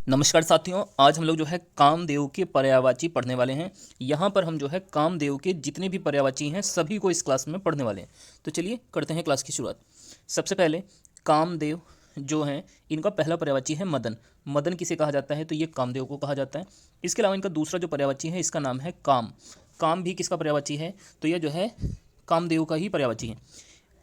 नमस्कार साथियों, आज हम लोग जो है कामदेव के पर्यायवाची पढ़ने वाले हैं। यहाँ पर हम जो है कामदेव के जितने भी पर्यायवाची हैं सभी को इस क्लास में पढ़ने वाले हैं। तो चलिए करते हैं क्लास की शुरुआत। सबसे पहले कामदेव जो हैं इनका पहला पर्यायवाची है मदन। मदन किसे कहा जाता है? तो ये कामदेव को कहा जाता है। इसके अलावा इनका दूसरा जो पर्यायवाची है इसका नाम है काम। काम भी किसका पर्यायवाची है? तो यह जो है कामदेव का ही पर्यायवाची है।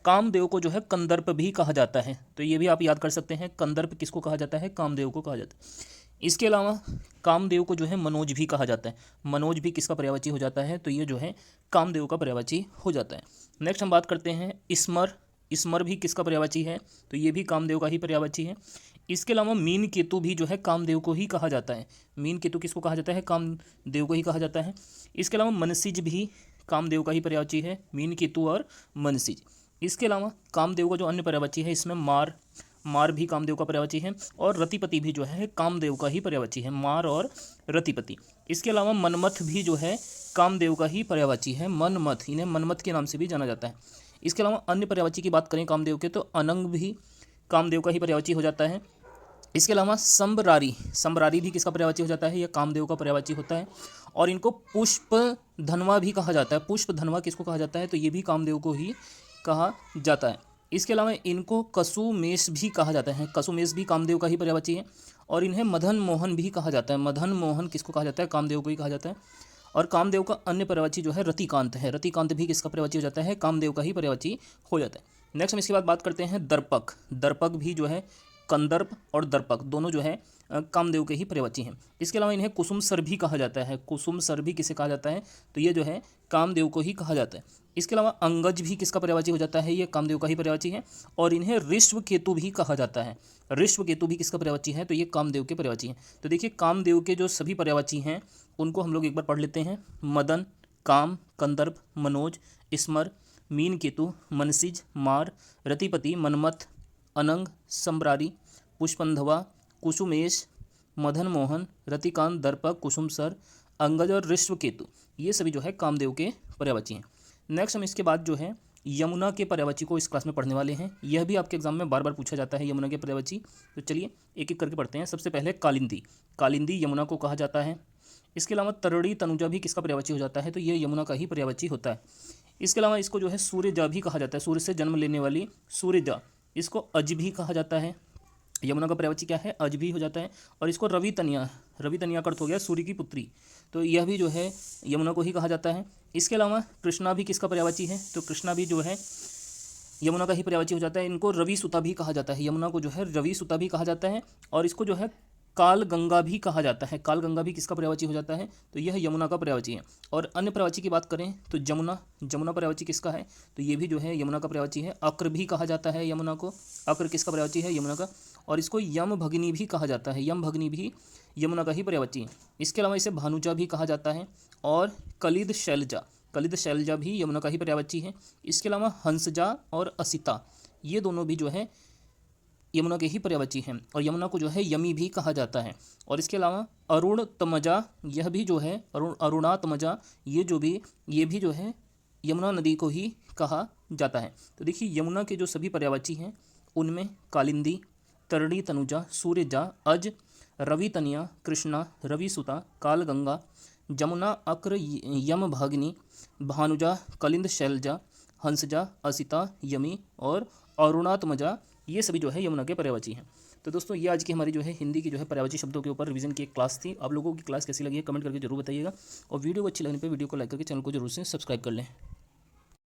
कामदेव को जो है कंदर्प भी कहा जाता है, तो ये भी आप याद कर सकते हैं। कंदर्प किसको कहा जाता है? कामदेव को कहा जाता है। इसके अलावा कामदेव को जो है मनोज भी कहा जाता है। मनोज भी किसका पर्यायवाची हो जाता है? तो ये जो है कामदेव का पर्यायवाची हो जाता है। नेक्स्ट हम बात करते हैं स्मर। स्मर भी किसका पर्यायवाची है? तो ये भी कामदेव का ही पर्यायवाची है। इसके अलावा मीन केतु भी जो है कामदेव को ही कहा जाता है। मीन केतु किसको कहा जाता है? कामदेव को ही कहा जाता है। इसके अलावा मनसिज भी कामदेव का ही पर्यायवाची है, मीन केतु और मनसिज। इसके अलावा कामदेव का जो अन्य पर्यायवाची है इसमें मार भी कामदेव का पर्यायवाची है, और रतिपति भी जो है कामदेव का ही पर्यायवाची है, मार और रतिपति। इसके अलावा मनमथ भी जो है कामदेव का ही पर्यायवाची है, मनमथ, इन्हें मनमथ के नाम से भी जाना जाता है। इसके अलावा अन्य पर्यायवाची की बात करें कामदेव के, तो अनंग भी कामदेव का ही पर्यायवाची हो जाता है। इसके अलावा संबरारी भी किसका पर्यायवाची हो जाता है? यह कामदेव का पर्यायवाची होता है। और इनको पुष्प धनवा भी कहा जाता है। पुष्प धनवा किसको कहा जाता है? तो ये भी कामदेव को ही कहा जाता है। इसके अलावा इनको कसुमेश भी कहा जाता है। कसुमेश भी कामदेव का ही पर्यायवाची है। और इन्हें मदन मोहन भी कहा जाता है। मदन मोहन किसको कहा जाता है? कामदेव को ही कहा जाता है। और कामदेव का अन्य पर्यायवाची जो है रतिकांत है। रतिकांत भी किसका पर्यायवाची हो जाता है? कामदेव का ही पर्यायवाची हो जाता है। नेक्स्ट हम इसके बाद बात करते हैं दर्पक। दर्पक भी जो है कंदर्प और दर्पक दोनों जो है कामदेव के ही पर्यायवाची हैं। इसके अलावा इन्हें कुसुम सर भी कहा जाता है। कुसुम सर भी किसे कहा जाता है? तो ये जो है कामदेव को ही कहा जाता है। इसके अलावा अंगज भी किसका पर्यायवाची हो जाता है? ये कामदेव का ही पर्यायवाची है। और इन्हें ऋष्व केतु भी कहा जाता है। ऋष्व केतु भी किसका पर्यायवाची है? तो ये कामदेव के पर्यायवाची हैं। तो देखिए कामदेव के जो सभी पर्यायवाची हैं उनको हम लोग एक बार पढ़ लेते हैं। मदन, काम, कंदर्प, मनोज, स्मर, मीन केतु, मनसिज, मार, रतिपति, मनमथ, अनंग, संबरारी, पुष्पंधवा, कुसुमेश, मदन मोहन, रतिकांत, दर्पक, कुसुम सर, अंगज और ऋष्व केतु, ये सभी जो है कामदेव के पर्यायवाची हैं। नेक्स्ट हम इसके बाद जो है यमुना के पर्यायवाची को इस क्लास में पढ़ने वाले हैं। यह भी आपके एग्जाम में बार बार पूछा जाता है, यमुना के पर्यायवाची। तो चलिए एक एक करके पढ़ते हैं। सबसे पहले कालिंदी। कालिंदी यमुना को कहा जाता है। इसके अलावा तरड़ी तनुजा भी किसका पर्यायवाची हो जाता है? तो ये यमुना का ही पर्यायवाची होता है। इसके अलावा इसको जो है सूर्यजा भी कहा जाता है। सूर्य से जन्म लेने वाली सूर्यजा, इसको अज भी कहा जाता है। यमुना का पर्यायवाची क्या है? अज भी हो जाता है। और इसको रवि तनिया का अर्थ हो गया सूर्य की पुत्री, तो यह भी जो है यमुना को ही कहा जाता है। इसके अलावा कृष्णा भी किसका पर्यायवाची है? तो कृष्णा भी जो है यमुना का ही पर्यायवाची हो जाता है। इनको रवि सुता भी कहा जाता है। यमुना को जो है रवि सुता भी कहा जाता है। और इसको जो है काल गंगा भी कहा जाता है। काल गंगा भी किसका पर्यायवाची हो जाता है? तो यह यमुना का पर्यायवाची है। और अन्य पर्यायवाची की बात करें तो जमुना पर्यायवाची किसका है? तो ये भी जो है यमुना का पर्यायवाची है। अक्र भी कहा जाता है यमुना को। अक्र किसका पर्यायवाची है? यमुना का। और इसको यम भगिनी भी कहा जाता है। यम भगिनी भी यमुना का ही पर्यायवाची है। इसके अलावा इसे भानुजा भी कहा जाता है। और कलिद शैलजा भी यमुना का ही पर्यायवाची है। इसके अलावा हंसजा और असिता, ये दोनों भी जो है यमुना के ही पर्यायवाची हैं। और यमुना को जो है यमी भी कहा जाता है। और इसके अलावा अरुणतमजा, यह भी जो है अरुणातमजा, ये भी जो है यमुना नदी को ही कहा जाता है। तो देखिए यमुना के जो सभी पर्यायवाची हैं उनमें कालिंदी, तरड़ी तनुजा, सूर्यजा, अज, रवि तनिया, कृष्णा, रवि सुता, कालगंगा, जमुना, अक्र, यम भागिनी, भानुजा, कलिंद शैलजा, हंसजा, असिता, यमी और अरुणात्मजा, ये सभी जो है यमुना के पर्यायवाची हैं। तो दोस्तों ये आज की हमारी जो है हिंदी की जो है पर्यायवाची शब्दों के ऊपर रिवीजन की एक क्लास थी। आप लोगों की क्लास कैसी लगी है कमेंट करके जरूर बताइएगा। और वीडियो को अच्छी लगने पर वीडियो को लाइक करके चैनल को जरूर से सब्सक्राइब कर लें।